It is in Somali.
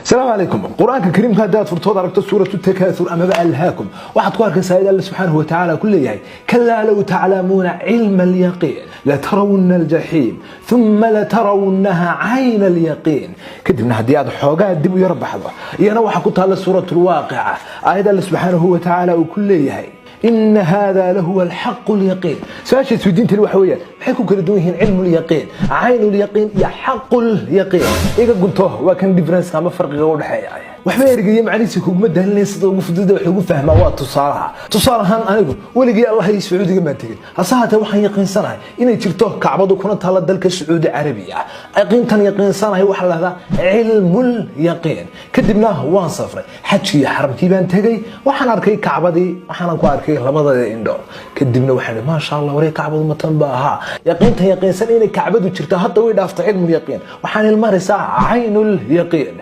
السلام عليكم. القرآن الكريم هذا فرطوط على سورة التكاثر أما بألهاكم واحد قارك سيد الله سبحانه وتعالى كل يهي كلا لو تعلمون علم اليقين لترون الجحيم ثم لترونها عين اليقين كدبنا هديات حوقات دبو يربح حظه ينوح كنتها لسورة الواقعة آيات الله سبحانه وتعالى وكل يهي إن هذا لهو الحق اليقين ساشي سويدين الوحوية بحيكو كردوهن علم اليقين عين اليقين يا حق اليقين إيقا قلتوه وكان ديفرنس كما فرق غور حياة waxba ergayay macnihiisa kuma dahalnay sida ugu fudud wax ugu fahmaa waa tusaalahan anigu waligii Allah ay Sacuudiga ma tagin hasaata waxaan yaqiinsanahay inay jirto kacbadu kuna taala dalka Sacuudi Carabiya aqoontan yaqiinsanahay waxa la yiraahdaa ilmul yaqiin kadibna waan safray xajkii xaramkii baan tagay waxaan arkay kacbadii waxaan ku arkay labada indho kadibna waxaan ma sha Allah wareey kacbadu ma tan baaha yaqiintan yaqiinsan inay kacbadu jirto hadda way dhaaftay ilmul yaqiin waxaan ilmarisaa aynul yaqiin